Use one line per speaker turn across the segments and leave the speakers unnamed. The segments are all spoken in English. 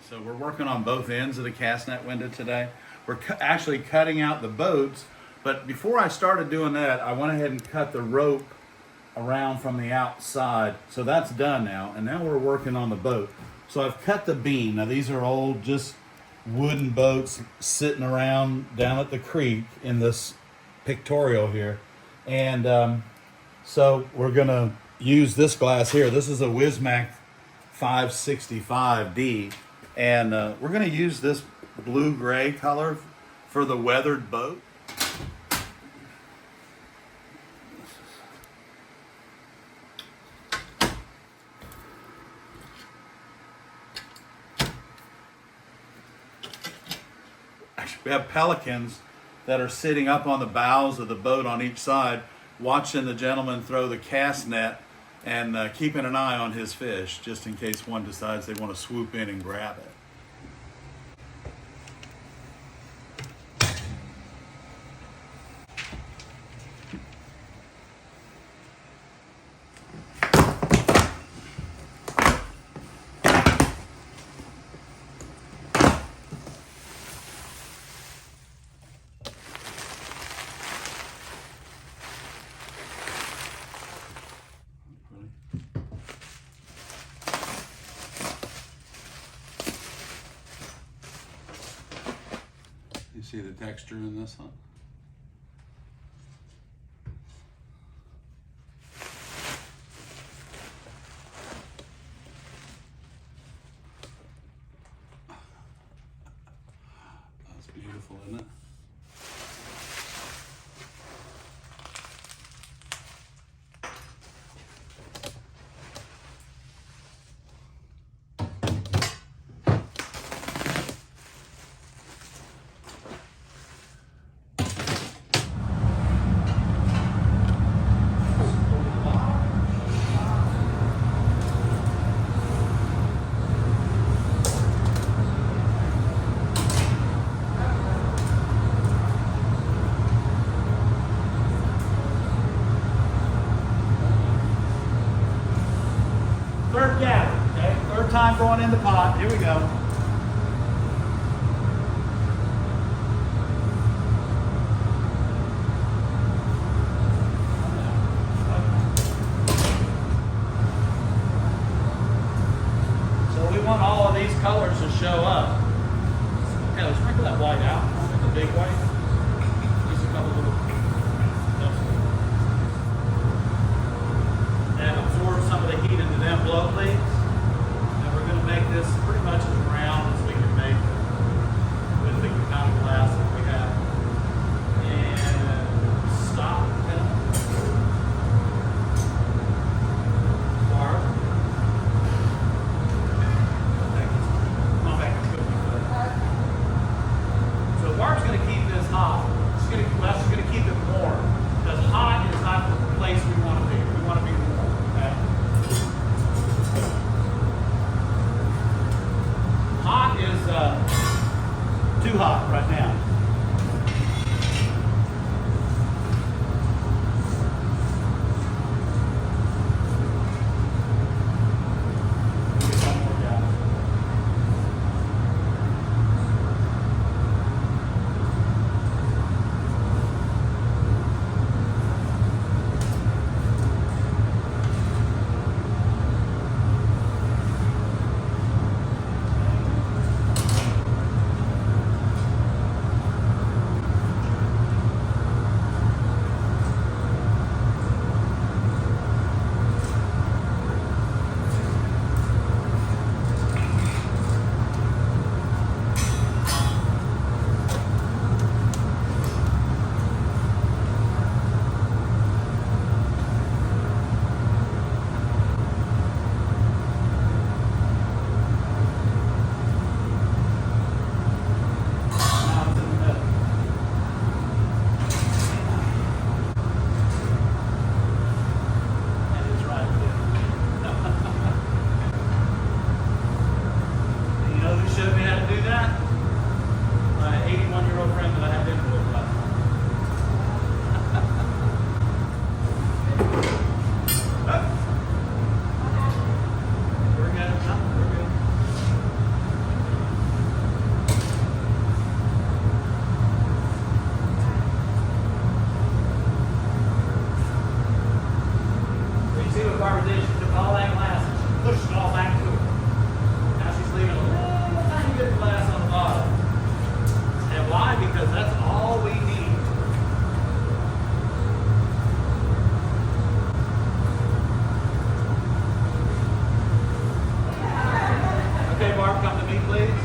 So we're working on both ends of the cast net window today. We're actually cutting out the boats, but before I started doing that, I went ahead and cut the rope around from the outside. So that's done now, and now we're working on the boat. So I've cut the beam. Now these are old, just wooden boats sitting around down at the creek in this pictorial here. And so we're gonna use this glass here. This is a Wismac 565D. And we're going to use this blue-gray color for the weathered boat. Actually, we have pelicans that are sitting up on the bows of the boat on each side, watching the gentleman throw the cast net and keeping an eye on his fish, just in case one decides they want to swoop in and grab it. You see the texture in this one? That's beautiful, isn't it? Third gap, okay? Third time going in the pot. Here we go. So we want all of these colors to show up. Okay, let's sprinkle that white out. Make a big white. Just a couple little. And absorb some of the heat into them blow leads. And we're going to make this pretty much as round as we can make it with the kind of glass that we have. And stop. Barb. Come on back. Let's go. So Barb's going to keep this hot. Wes is going to keep it warm. Because hot is not the place we want to be. We want to be warm. Okay? Hot is too hot right now. Barb, come to me, please.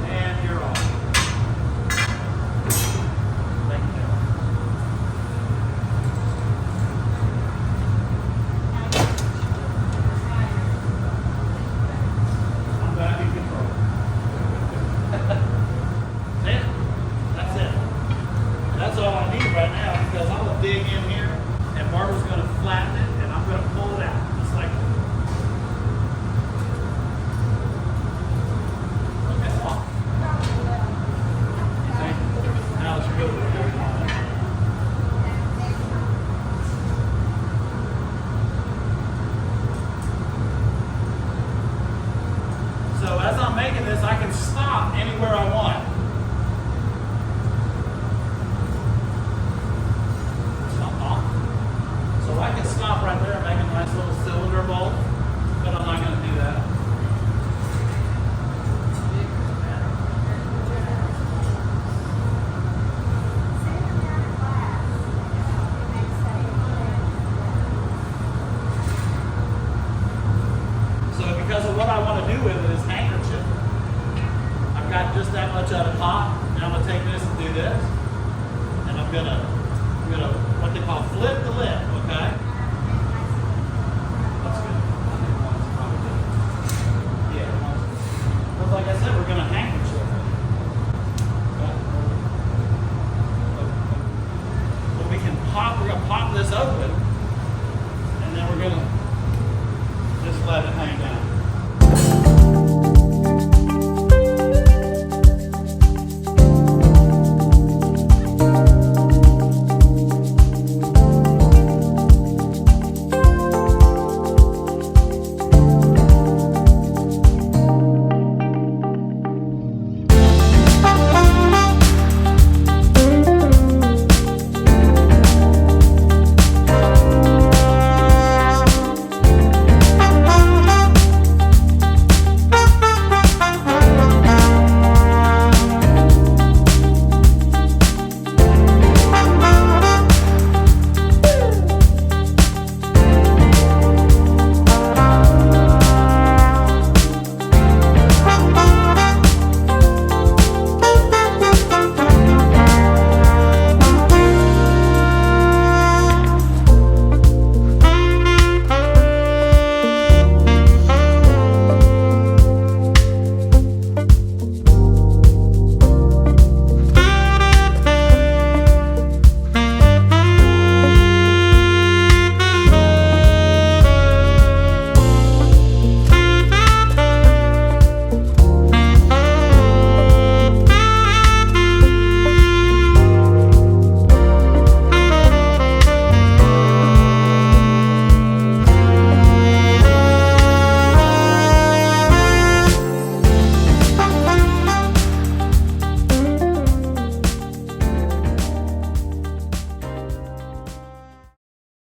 And you're on. Thank you. I'm back in control. See? That's it. That's all I need right now because I'm going to dig in here and Barbara's going to flatten it and I'm going to pull it out. Just like that. So as I'm making this, I can stop anywhere I want. So I can stop right there and make a nice little cylinder bowl, but I'm not going to do that. Because of what I want to do with it is handkerchief. I've got just that much out of pot. Now I'm going to take this and do this. And I'm going to what they call flip the lip, okay? That's good. I think one's probably good. Yeah. Because like I said, we're going to